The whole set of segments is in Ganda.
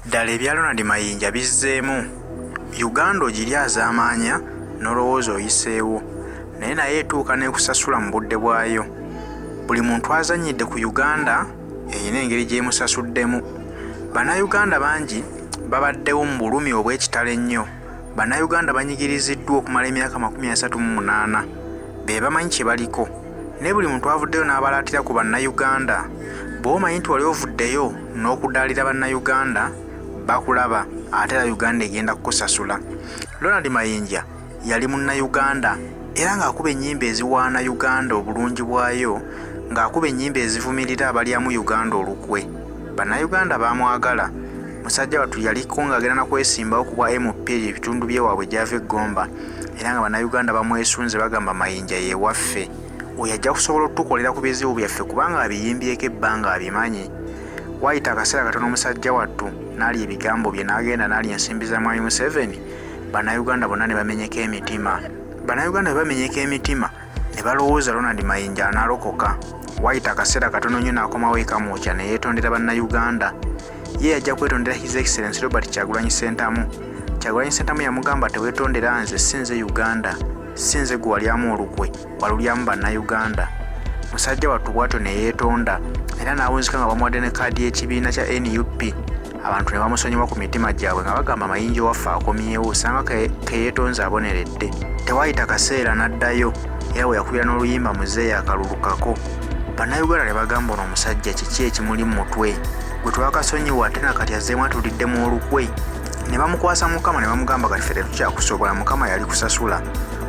Ddala ebyalo Ronald Mayinja bizzeemu. Uganda ogiri azaamaanya n'olowooza oyiseewo naye etuuka n'ekusasula mu budde bwayo. Buli muntu azannyidde ku Uganda eyina engeri gy'emusasuddemu. Bannayuganda bangi babaddewo mu bulumi obw'ekitalo ennyo. Bannayuganda banyigiriziddwa okumala emyaka 38 be bamanyi kye baliko. Ne buli muntu avuddeyo n'abalaatira ku bannayuganda. Bw'omanyi nti wali ovuddeyo n'okudaalira bannayuganda bakulaba ate era Uganda egenda kukusasula. Ronald Mayinja yali munnayuganda era ng'akuba ennyimba eziwaana Uganda obulungi bwayo, ng'akuba ennyimba ezivumirira abalyamu Uganda olukwe. Bannayuganda baamwagala. Musajja wattu yaliko ng'agenda na kwesimbawo ku bwa MP ebitundu by'ewaabwe gy'ava eggomba era nga bannayuganda bamwesunze bagamba Mayinja ye waffe. Oyo ajja kusobola otukolera ku bizibu byaffe kubanga abiyimbyeko ebbanga abimanyi. Wayita akaseera katono omusajja wattu n'ali ebigambo bye n'agenda n'ali ensimbi za Mwami Museveni. Bannayuganda bonna ne bamenyeko emitima. Bannayuganda bwe bamenyeko emitima ne balowooza Ronald Mayinja anaalokoka. Wayita akaseera katono nnyo n'akomawo eka Muukya ne yeetondera bannayuganda. Ye yajja kwetondera His Excellency Robert Kyagulanyi Ssentamu. Kyagulanyi Ssentamu yamugamba teweetondera nze sinze Uganda, sinze gwe walyamu olukwe, walulyamu bannayuganda. Musajja wattu bw'atyo ne yeetonda era n'awunzika nga bamuwadde ne kaadi y'ekibiina kya NUP. Abantu ne bamusonyiwa ku mitima gyabwe nga bagamba Mayinja waffe akomyewo osanga ke yeetonze aboneredde. Tewayita kaseera n'addayo era bwe yakubira n'oluyimba muzeeyo akalulukako. Bannayuganda ne bagamba ono omusajja kiki ekimuli mu mutwe gwe twakasonyiwa ate nakati azzeemu atuliddemu olukwe. Ne bamukwasa Mukama ne bamugamba kati ffe tetukyakusobola, Mukama yali kusasula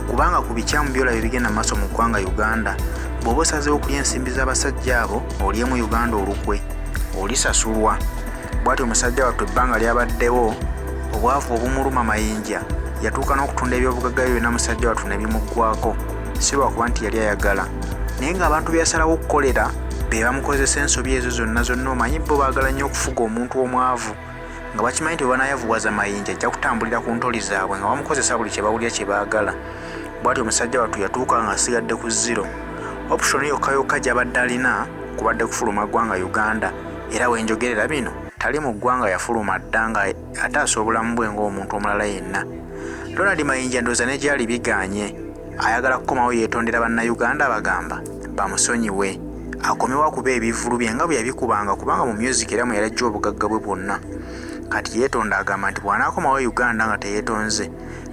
kubanga ku bikyamu byolabye bigenda maaso mu ggwanga Uganda. Bw'oba osazeewo okulya ensimbi z'abasajja abo olyemu Uganda olukwe olisasulwa. Bw'atyo omusajja wattu ebbanga lyabaddewo obwavu obumuluma Mayinja yatuuka n'okutunda ebyobugagga bye byonna musajja wattu ne bimuggwako. Si lwakuba nti yali ayagala naye ng'abantu byasalawo okukolera be bamukozesa ensobi ezo zonna omanyi bo baagala nnyo okufuga omuntu omwavu nga bakimanyi nti bwe banaayavuwaza Mayinja ajja kutambulira ku ntoli zaabwe nga bamukozesa buli kye bawulira kye baagala. Bw'atyo omusajja wattu yatuuka ng'asigadde ku zero. Option yokka gy'abadde alina kubadde kufuluma ggwanga Uganda era wenjogerera bino tali mu ggwanga yafuluma dda nga ataasa obulamu bwe ng'omuntu omulala yenna. Ronald Mayinja ndowooza ne gyali biganye ayagala kukomawo yeetondera bannayuganda bagamba bamusonyiwe akomewo akuba ebivulu bye nga bwe yabikubanga kubanga mu music era mwe yalajja obugagga bwe bwonna. Kati yeetonda agamba nti bw'anaakomawo Uganda nga teyeetonze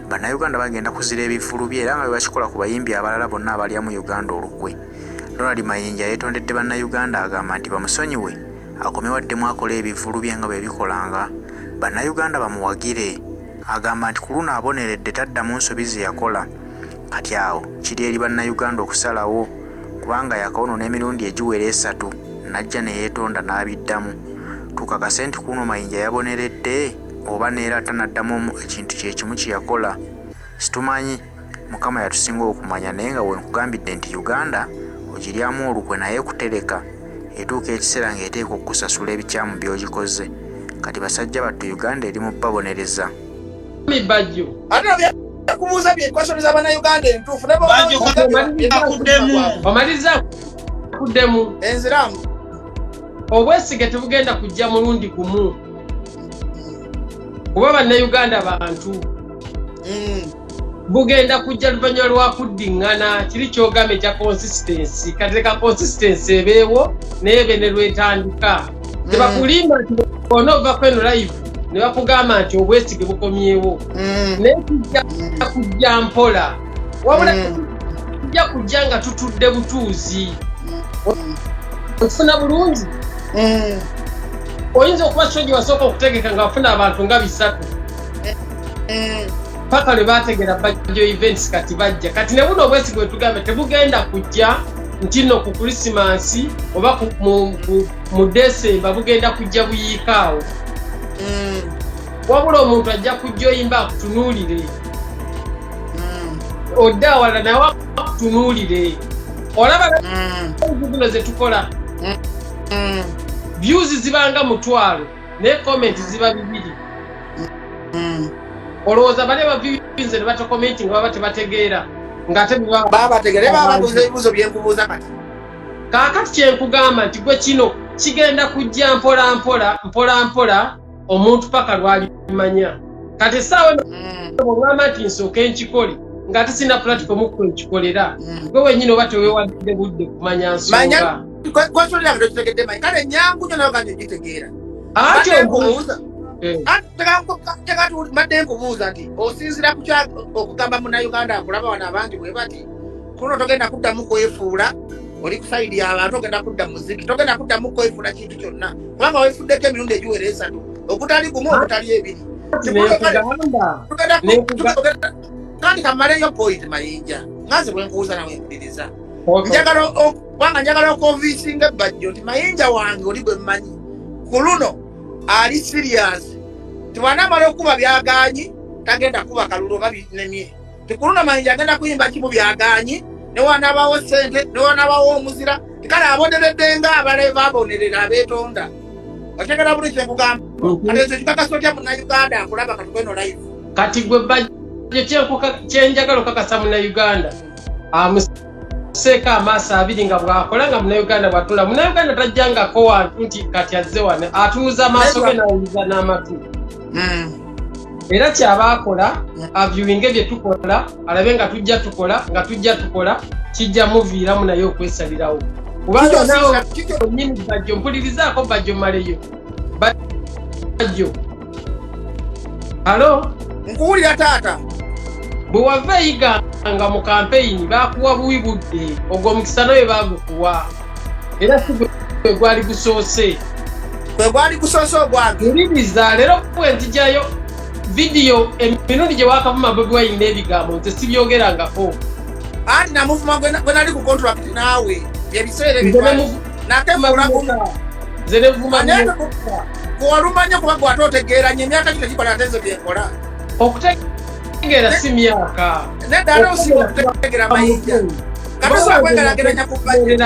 bannayuganda bagenda kuzira ebivulu bye era nga bwe bakikola ku bayimbi abalala bonna abalyamu Uganda olukwe. Ronald Mayinja yeetondedde bannayuganda agamba nti bamusonyiwe akomewo addemu akola ebivulu bye nga bwe bikolanga. Bannayuganda bamuwagire agamba nti ku luno aboneredde taddamu nsobi ze yakola. Kati awo kiri eri bannayuganda okusalawo kubanga yakawona n'emirundi egiwera 3 najja ne yeetonda n'abiddamu. Tukakase nti kuno Mayinja yaboneredde oba neera tanaddamu ekintu kye kimu kye yakola. Situmanyi, Mukama yatusinga okumanya naye nga we nkugambidde nti Uganda ogiryamu olukwe naye kutereka etuuka ekiseera ng'eteeka okukusasula ebikyamu by'ogikoze. Kati basajja battu Uganda eri mu babonereza. Mibajjo kubuuza bye kwasomeza bannayuganda entuufu omaliza kuddemu enziramu obwesige tebugenda kujja mulundi gumu kuba bannayuganda bantu bugenda kujja luvannyuma lwa kuddiŋŋana. Kiri kyogambye kya consistency katereka consistency ebeewo naye be ne lwetandika tebakulimba nti onoova kweno live ne bakugamba nti obwesige bukomyewo naye tujja kujja mpola wabula tujja kujja nga tutudde butuuzi okufuna bulungi. Oyinza okuba kyo gye wasooka okutegeka nga wafuna abantu nga 3 paka lwe baategera bajjo events kati bajja. Kati ne buno obwesige bwe tugambe tebugenda kujja nti nno ku Krisimansi oba mu Desemba bugenda kujja buyiikaawo. Wabula omuntu ajja kujja oyimba akutunuulire odde awala nawe akutunuulire. Olaba zino ze tukola views zibanga 1,000 ne comment ziba 2. Olowooza bale ba views ne bata commenting baba tebategeera ng'ate baba tegeera babuuza ebibuuzo bye nkubuuza kati. Kaakati kye nkugamba nti gwe kino kigenda kujja mpola mpola omuntu paka lwalimanya kati essaawa bwogamba nti nsooka enkikole ng'ate sina platform kwenkikolera gwe wenyini oba teweewadde budde kumanya nsonga kwasolera nga tokitegedde manyi kale nyangu nyo nayo ganje gitegeera ati mbadde nkubuuza nti osinzira kukya okugamba munnayuganda akulaba wano abangi bwe bati kuno togenda kuddamu kwefuula oli ku sayidi y'abantu ogenda kudda muziki togenda kuddamu kwefuula kintu kyonna kubanga weefuddeko emirundi egiwera esatu okutali gumu okutali ebiri kandi kamaleyo point Mayinja ngaze bwenkubuuza nawe mpuliriza kubanga njagala okonvinsinga ebbajjo nti Mayinja wange oli bwe mmanyi ku luno ali serious tiwanamala okuba byaganyi tagenda kuba kalulu oba binemye tikuluno Mayinja agenda kuyimba kimu byaganyi newanabawo sente newanabawo omuzira tikale aboneredde nga abaleva abonerera abeetonda otegera buli kyekugamba ate ekyo kikakasa otya munnayuganda akulaba katukweno live kati gwe bajjo kyenjagala okakasa munnayuganda amuseeka amaaso abiri nga bwakola nga munnayuganda bwatula munnayuganda tajjangako wantu nti kati azze wano atuuza amaaso ge nawuliza n'amatu era kyaba akola avyuwinge bye tukola alabe nga tujja tukola kijja muviiramu naye okwesalirawo kubanga nawe nyini bajjo mpulirizaako bajjo maleyo bajjo halo nkuwulira taata bwe wava eyiganga mu kampeyini bakuwa buwi budde ogwo omukisa nawe bagukuwa era si gwe gwali gusoose ogwange uliriza leero bwentijayo vidiyo emirundi gye wakavuma bwe bwayina ebigambo nze sibyogerangako anti namuvuma gwe nali ku contract naawe ebiseera nze nevuma kuwalumanya kuba gwate otegeeranye emyaka kito gikola atezo byenkola okutegeera si myaka nedala osinga okutegeera Mayinja katosobola kwegalageranya ku bajjo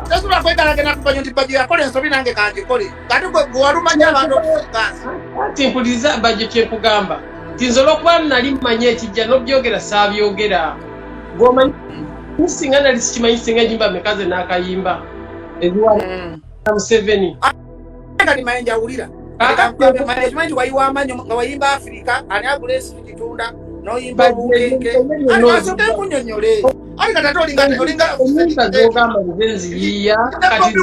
tosobola kwegalageranya ku bajjo nti bajjo yakola ensobi nange kangikole kati gwewalumanya abantu okusigaasa ati mpuliriza bajjo kyenkugamba tinzola okuba nali mmanya ekijja n'obyogera saabyogera gwomanyi singa nali sikimanyi singa nyimba mekaze n'akayimba eziwa Museveni kati Mayinja awulira management wayiwa amanyo nga wayimba Africa ani agula esi kitunda noyimba obugenge ani wasoke kunyonyole ali katata olinga zogamba nzenziyiya kati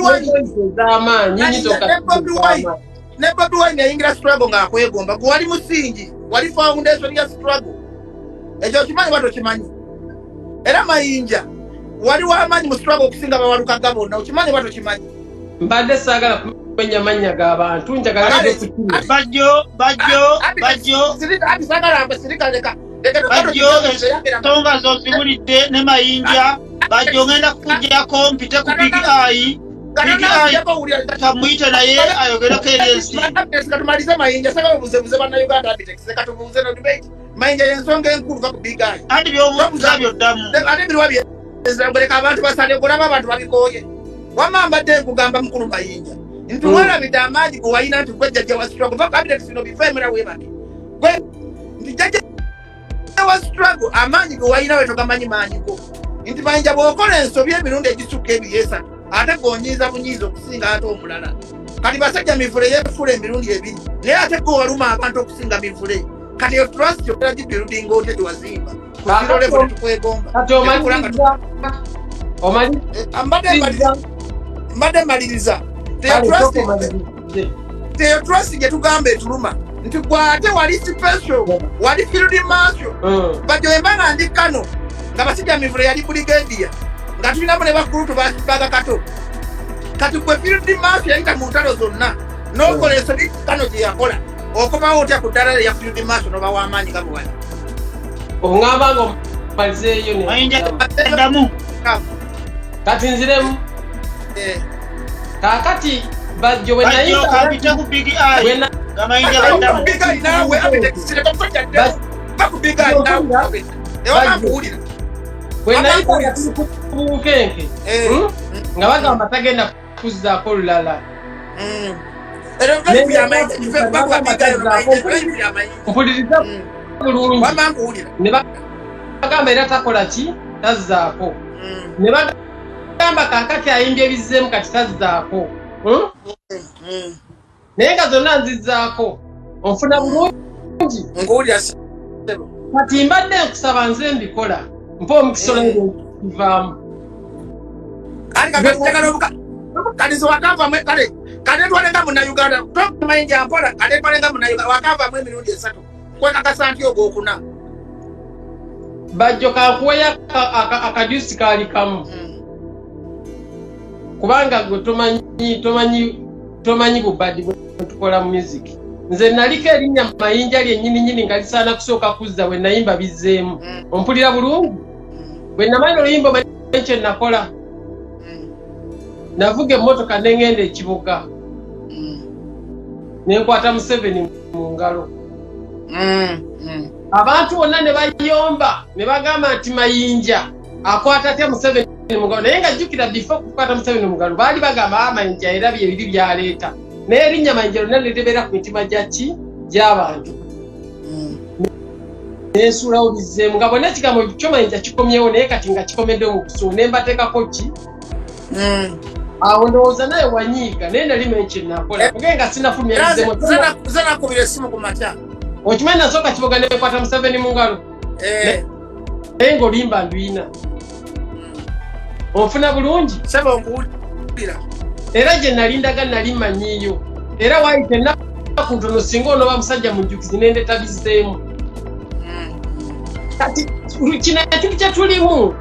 z'amaanyi nyinza okati ne Bobi Wine yayingira struggle ng'akwegomba gwe wali musingi wali foundation ya struggle ekyo kimanyi watu kimanyi era Mayinja wali w'amaanyi mu struggle okusinga bawalukaga bonna okimanyi watu kimanyi mbadde saagala kumenya mannya g'abantu njagala bajjo ensonga z'ozibulidde ne Mayinja bajjo ngenda kukujjako mpite ku Big Eye tamuyite naye ayogereko erensi katumalize Mayinja saka babuzebuze bannayuganda abiteekise katubuuze no debate Mayinja y'ensonga enkulu va ku Big Eye anti byobuuza byoddamu ate biriwa byezagoleka abantu basale kulaba abantu babikooye wamma mbadde nkugamba mukulu Mayinja nti walabidde amaanyi ge walina nti gwe jjajja wa struggle va cabinet sino bifeemera weebake gwe nti jjajja wa struggle amaanyi ge walina we togamanyi maanyigo nti Mayinja bw'okola ensobi emirundi egisukka ebiri esatu ate gonyiiza bunyiiza okusinga ate omulala kati basajja mivule yeefula emirundi ebiri naye ate gwe waluma abantu okusinga mivule kati yo trust yogera gibuilding ote tewazimba kuzirolevo tetukwegomba mbadde maliriza teyo trust gye tugamba etuluma nti gwate wali special wali field marshal bajjo embanga ndi kano nga basajja mivule yali brigadier nga tulinamu ne bakulu tubasibaga kato kati gwe field marshal yayita mu ntalo zonna n'okola ensobi kano gye yakola okomawo otya ku ddala ya field marshal noba w'amaanyi nga bwewali oŋŋamba nga omalizeeyo damu kati nziremu kaakati bajjo bwe kapite ku Big Eye nga Mayinja baddamu Big Eye naawe abitekisire bamusajja ddala baku Big Eye naawe ewamankuwulira bwe nayita kubukenke nga bagamba tagenda kuzzaako lulala mpuliriza bulungi ne bagamba era takola ki tazzaako ne bagamba kaakati ayimbye ebizzeemu kati tazzaako naye nga zonna nzizzaako onfuna bulungi Nguulira kati mbadde nkusaba nze mbikola mpa omukisa olwekivaamu kati ziwakavamu kale kale twalenga munnayuganda tomayinja mpola kale twalenga munnayuganda wakavamu emirundi 3 kwekakasa nti ogwokuna bajjo kankuweya akajusi kaali kamu kubanga gwe tomanyi bubadi bwe tukola mu music nze naliko erinnya mayinja lyennyini nga lisaana kusooka kuzza we nayimba bizzeemu ompulira bulungi bwe namanyi oluyimba omanyi kye nakola navuga emmotoka nengenda ekibuga nenkwata Museveni mu ngalo abantu bonna ne bayomba ne bagamba nti mayinja akwata atya Museveni mu ngalo naye nga jjukira before kukwata Museveni mu ngalo baali bagamba mayinja era byebiri byaleeta naye erinnya mayinja lonna liribeera ku mitima gy'abantu nensuulawo bizzeemu nga bonna ekigambo kyo mayinja kikomyewo naye kati nga kikomeddewo mu kusuula ne mbateekako ki awo ndowooza naye wanyiiga naye nali menshi nakola kugenga sinafulumya bizzeemu zanakubira essimu ku makya okimanyi nasooka kiboga nekwata Museveni mu ngalo naye ng'olimba ndwina onfuna bulungi saba onkuwulira era gye nalindaga nali manyiiyo era waayita ennaku ntono singa onooba musajja mujjukizi nendeta bizzeemu kati kino ekintu kye tulimu